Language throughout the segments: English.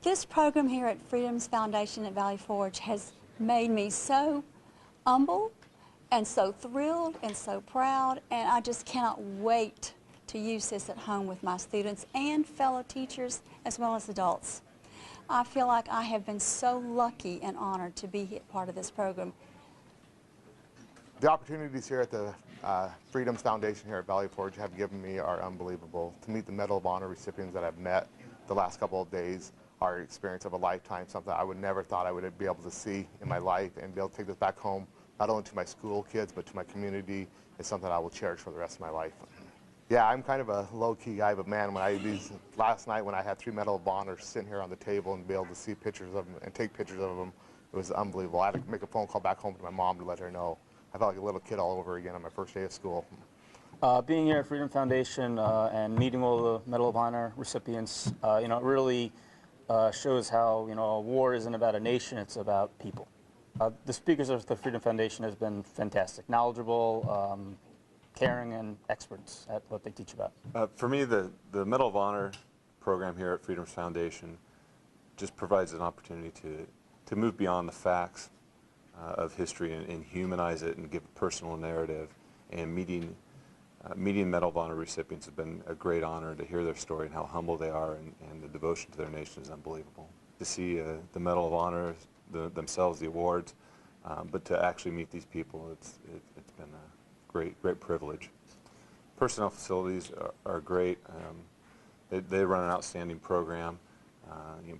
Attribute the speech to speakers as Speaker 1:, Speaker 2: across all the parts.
Speaker 1: This program here at Freedom's Foundation at Valley Forge has made me so humble and so thrilled and so proud, and I just cannot wait to use this at home with my students and fellow teachers as well as adults. I feel like I have been so lucky and honored to be part of this program.
Speaker 2: The opportunities here at the Freedom's Foundation here at Valley Forge have given me are unbelievable. To meet the Medal of Honor recipients that I've met the last couple of days are an experience of a lifetime, something I would never thought I would be able to see in my life, and be able to take this back home, not only to my school kids, but to my community, is something I will cherish for the rest of my life. Yeah, I'm kind of a low-key guy, but man, last night when I had 3 Medal of Honor sitting here on the table and be able to see pictures of them and take pictures of them, it was unbelievable. I had to make a phone call back home to my mom to let her know. I felt like a little kid all over again on my first day of school.
Speaker 3: Being here at Freedom Foundation and meeting all the Medal of Honor recipients, it really shows how, a war isn't about a nation, it's about people. The speakers of the Freedom Foundation has been fantastic, knowledgeable, caring, and experts at what they teach about.
Speaker 4: For me, the Medal of Honor program here at Freedom's Foundation just provides an opportunity to move beyond the facts of history and humanize it and give a personal narrative. And meeting Medal of Honor recipients has been a great honor to hear their story and how humble they are, and the devotion to their nation is unbelievable. To see the Medal of Honor themselves, the awards, but to actually meet these people, it's been a great privilege. Personnel facilities are great. They run an outstanding program.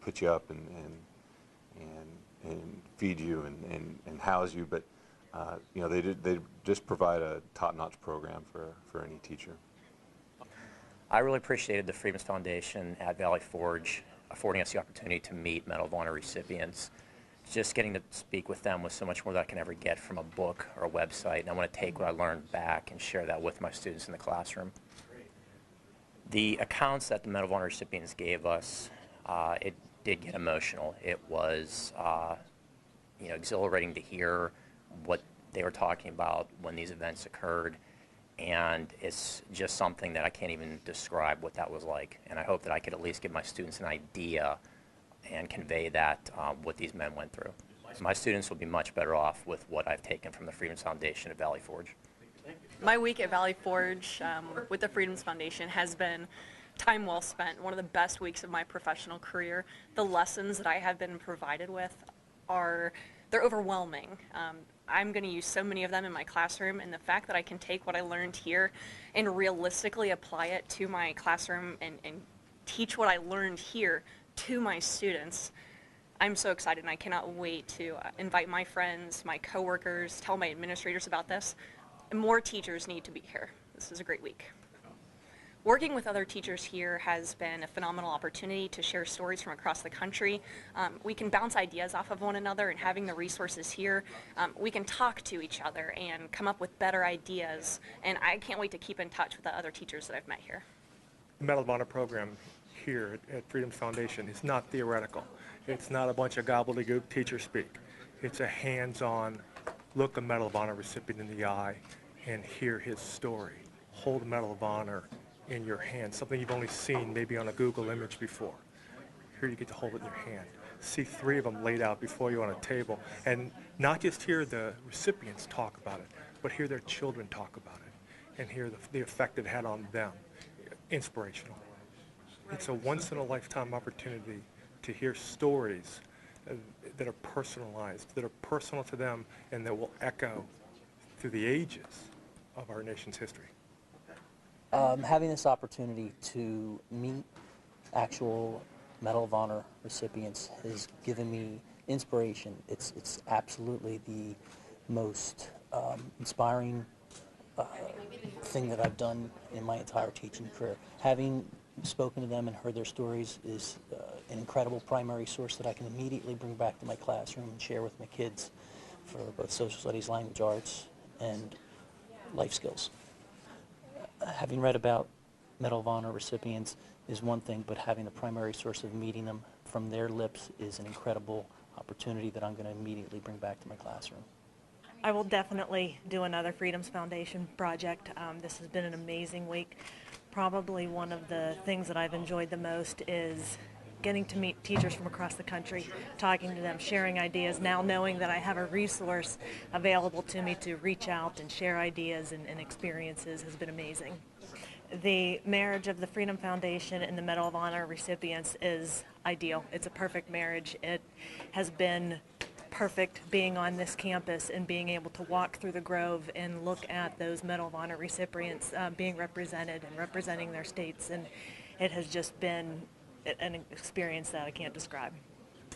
Speaker 4: Put you up and feed you and house you, but they just provide a top-notch program for any teacher.
Speaker 5: I really appreciated the Freedom's Foundation at Valley Forge affording us the opportunity to meet Medal of Honor recipients. Just getting to speak with them was so much more than I can ever get from a book or a website, and I want to take what I learned back and share that with my students in the classroom. The accounts that the Medal of Honor recipients gave us, it did get emotional. It was exhilarating to hear what they were talking about when these events occurred, and it's just something that I can't even describe what that was like. And I hope that I could at least give my students an idea and convey that what these men went through. My students will be much better off with what I've taken from the Freedom's Foundation at Valley Forge.
Speaker 6: My week at Valley Forge with the Freedom's Foundation has been time well spent, one of the best weeks of my professional career. The lessons that I have been provided with they're overwhelming. I'm going to use so many of them in my classroom, and the fact that I can take what I learned here and realistically apply it to my classroom and teach what I learned here to my students, I'm so excited, and I cannot wait to invite my friends, my coworkers, tell my administrators about this. And more teachers need to be here. This is a great week. Working with other teachers here has been a phenomenal opportunity to share stories from across the country. We can bounce ideas off of one another, and having the resources here, we can talk to each other and come up with better ideas, and I can't wait to keep in touch with the other teachers that I've met here.
Speaker 7: The Medal of Honor program here at Freedom's Foundation is not theoretical. It's not a bunch of gobbledygook teacher speak. It's a hands-on look a Medal of Honor recipient in the eye and hear his story. Hold a Medal of Honor in your hand, something you've only seen maybe on a Google image before. Here you get to hold it in your hand. See 3 of them laid out before you on a table, and not just hear the recipients talk about it, but hear their children talk about it and hear the effect it had on them. Inspirational. It's a once-in-a-lifetime opportunity to hear stories that are personalized, that are personal to them, and that will echo through the ages of our nation's history.
Speaker 8: Having this opportunity to meet actual Medal of Honor recipients has given me inspiration. It's absolutely the most inspiring thing that I've done in my entire teaching career. Having spoken to them and heard their stories is an incredible primary source that I can immediately bring back to my classroom and share with my kids for both social studies, language arts, and life skills. Having read about Medal of Honor recipients is one thing, but having the primary source of meeting them from their lips is an incredible opportunity that I'm going to immediately bring back to my classroom.
Speaker 9: I will definitely do another Freedom's Foundation project. This has been an amazing week. Probably one of the things that I've enjoyed the most is getting to meet teachers from across the country, talking to them, sharing ideas, now knowing that I have a resource available to me to reach out and share ideas and experiences has been amazing. The marriage of the Freedom Foundation and the Medal of Honor recipients is ideal. It's a perfect marriage. It has been perfect being on this campus and being able to walk through the Grove and look at those Medal of Honor recipients being represented and representing their states, and it has just been an experience that I can't describe.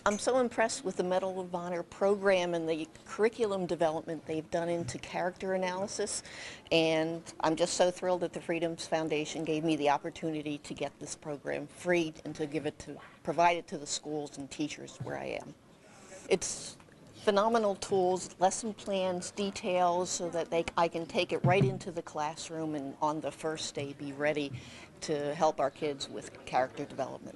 Speaker 10: I'm so impressed with the Medal of Honor program and the curriculum development they've done into character analysis, and I'm just so thrilled that the Freedoms Foundation gave me the opportunity to get this program free and to provide it to the schools and teachers where I am. It's phenomenal tools, lesson plans, details, so that I can take it right into the classroom and on the first day be ready to help our kids with character development.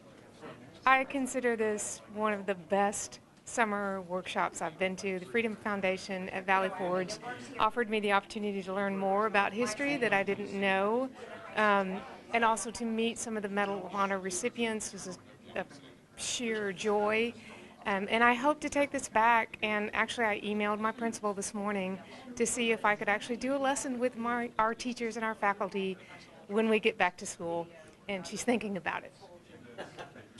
Speaker 11: I consider this one of the best summer workshops I've been to. The Freedom Foundation at Valley Forge offered me the opportunity to learn more about history that I didn't know, and also to meet some of the Medal of Honor recipients was a sheer joy. And I hope to take this back, and actually I emailed my principal this morning to see if I could actually do a lesson with our teachers and our faculty when we get back to school, and she's thinking about it.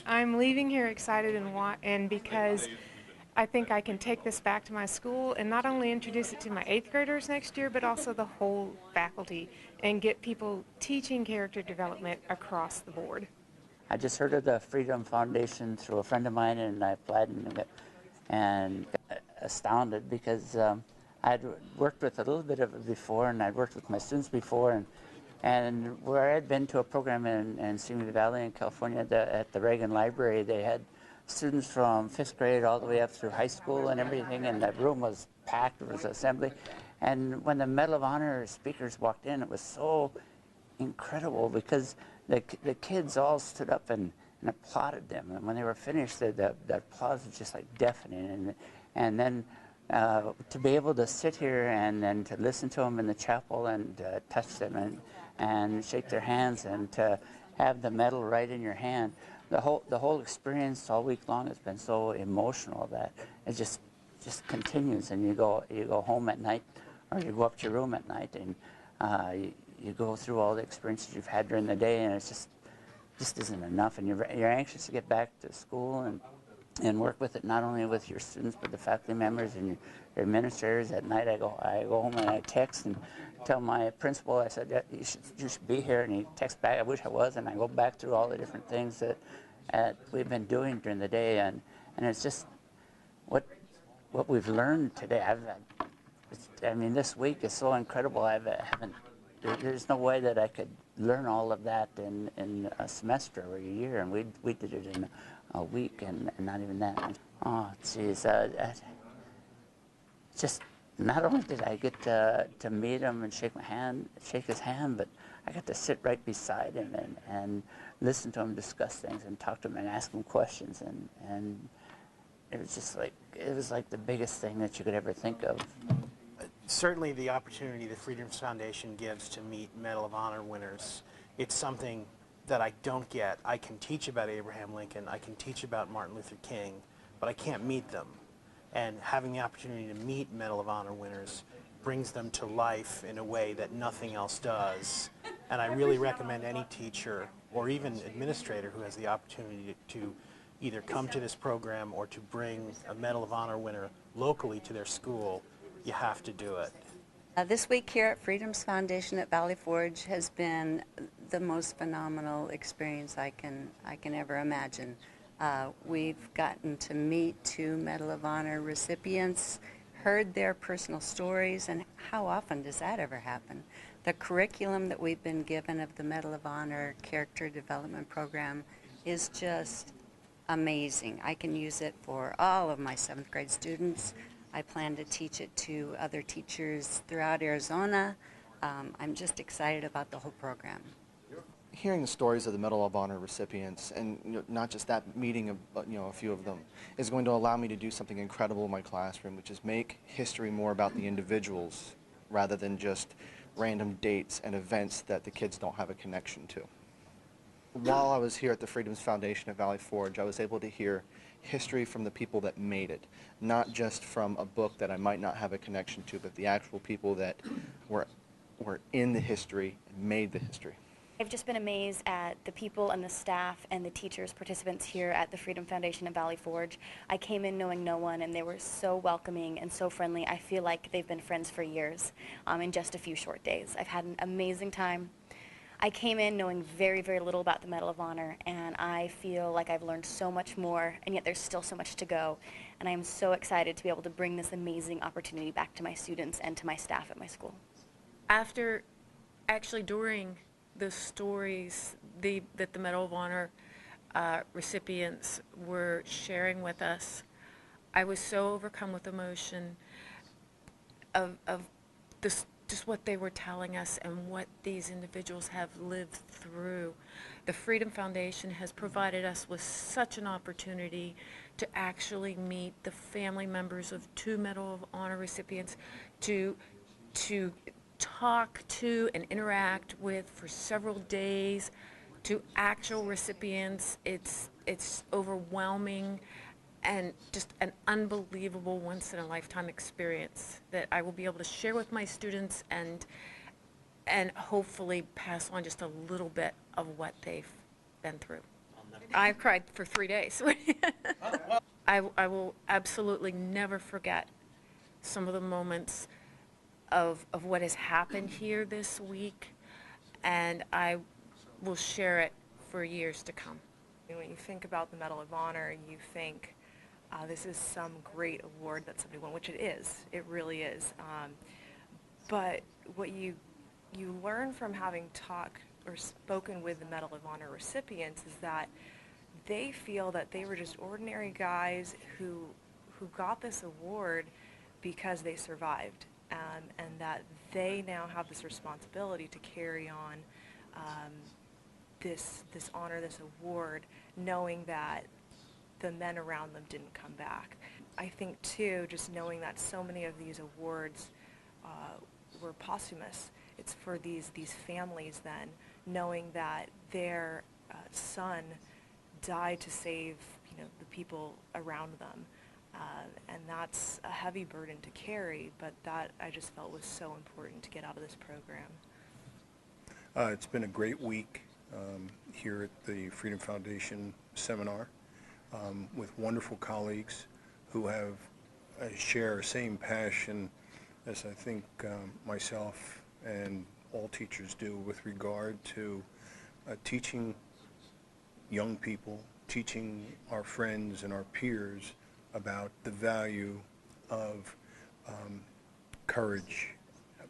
Speaker 11: I'm leaving here excited and because I think I can take this back to my school and not only introduce it to my 8th graders next year, but also the whole faculty, and get people teaching character development across the board.
Speaker 12: I just heard of the Freedom Foundation through a friend of mine, and I applied and got astounded because I'd worked with a little bit of it before, and I'd worked with my students before, and where I'd been to a program in Simi Valley in California at the Reagan Library, they had students from 5th grade all the way up through high school and everything, and that room was packed. It was assembly. And when the Medal of Honor speakers walked in, it was so incredible because the kids all stood up and applauded them. And when they were finished, the applause was just like deafening. And then to be able to sit here and then to listen to them in the chapel and touch them and shake their hands and to have the medal right in your hand, the whole experience all week long has been so emotional that it just continues. And you go home at night, or you go up to your room at night, and you go through all the experiences you've had during the day, and it's just isn't enough. And you're anxious to get back to school and work with it, not only with your students but the faculty members and your administrators. At night I go home and I text and tell my principal, I said, yeah, you should be here, and he texts back, I wish I was, and I go back through all the different things that we've been doing during the day, and it's just what we've learned today. I mean, this week is so incredible. There's no way that I could learn all of that in a semester or a year, and we did it in a week, and not even that. Oh, geez, just not only did I get to meet him and shake his hand, but I got to sit right beside him and listen to him discuss things and talk to him and ask him questions, and it was like the biggest thing that you could ever think of.
Speaker 13: Certainly the opportunity the Freedoms Foundation gives to meet Medal of Honor winners, it's something that I don't get. I can teach about Abraham Lincoln, I can teach about Martin Luther King, but I can't meet them. And having the opportunity to meet Medal of Honor winners brings them to life in a way that nothing else does. And I really recommend any teacher or even administrator who has the opportunity to either come to this program or to bring a Medal of Honor winner locally to their school. You have to do it.
Speaker 14: This week here at Freedoms Foundation at Valley Forge has been the most phenomenal experience I can ever imagine. We've gotten to meet 2 Medal of Honor recipients, heard their personal stories, and how often does that ever happen? The curriculum that we've been given of the Medal of Honor Character Development Program is just amazing. I can use it for all of my 7th grade students. I plan to teach it to other teachers throughout Arizona. I'm just excited about the whole program.
Speaker 15: Hearing the stories of the Medal of Honor recipients, and not just that, meeting a few of them, is going to allow me to do something incredible in my classroom, which is make history more about the individuals rather than just random dates and events that the kids don't have a connection to. while I was here at the Freedoms Foundation at Valley Forge, I was able to hear history from the people that made it, not just from a book that I might not have a connection to, but the actual people that were in the history and made the history.
Speaker 16: I've just been amazed at the people and the staff and the teachers, participants here at the Freedom Foundation at Valley Forge. I came in knowing no one, and they were so welcoming and so friendly. I feel like they've been friends for years in just a few short days. I've had an amazing time. I came in knowing very, very little about the Medal of Honor, and I feel like I've learned so much more, and yet there's still so much to go. And I am so excited to be able to bring this amazing opportunity back to my students and to my staff at my school.
Speaker 17: During the stories that the Medal of Honor recipients were sharing with us, I was so overcome with emotion of this, just what they were telling us and what these individuals have lived through. The Freedom Foundation has provided us with such an opportunity to actually meet the family members of 2 Medal of Honor recipients, to talk to and interact with for several days, to actual recipients. It's overwhelming and just an unbelievable once-in-a-lifetime experience that I will be able to share with my students and hopefully pass on just a little bit of what they've been through. I've cried for 3 days. I will absolutely never forget some of the moments of what has happened here this week, and I will share it for years to come.
Speaker 18: When you think about the Medal of Honor, you think this is some great award that somebody won, which it is. It really is. But what you learn from having talked or spoken with the Medal of Honor recipients is that they feel that they were just ordinary guys who got this award because they survived. And that they now have this responsibility to carry on this honor, this award, knowing that the men around them didn't come back. I think too, just knowing that so many of these awards were posthumous. It's for these families then, knowing that their son died to save the people around them. And that's a heavy burden to carry, but that I just felt was so important to get out of this program.
Speaker 19: It's been a great week here at the Freedom Foundation seminar with wonderful colleagues who have share the same passion as I think myself and all teachers do with regard to teaching young people, teaching our friends and our peers about the value of courage,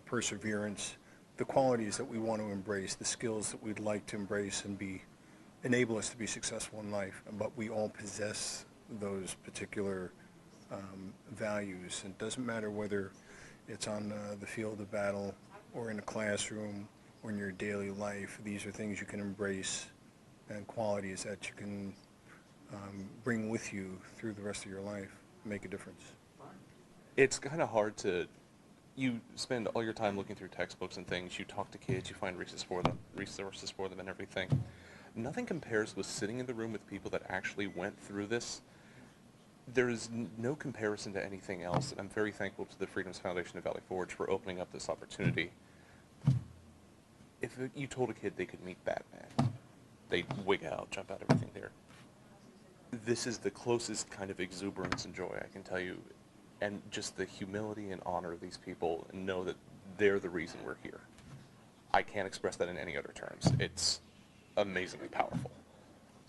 Speaker 19: perseverance, the qualities that we want to embrace, the skills that we'd like to embrace and enable us to be successful in life. But we all possess those particular values. It doesn't matter whether it's on the field of battle or in a classroom or in your daily life. These are things you can embrace and qualities that you can bring with you through the rest of your life, make a difference.
Speaker 20: It's kind of hard to, you spend all your time looking through textbooks and things, you talk to kids, you find resources for them and everything. Nothing compares with sitting in the room with people that actually went through this. There is no comparison to anything else, and I'm very thankful to the Freedoms Foundation of Valley Forge for opening up this opportunity. If you told a kid they could meet Batman, they'd wig out, jump out, everything there. This is the closest kind of exuberance and joy I can tell you, and just the humility and honor of these people, and know that they're the reason we're here. I can't express that in any other terms. It's amazingly powerful.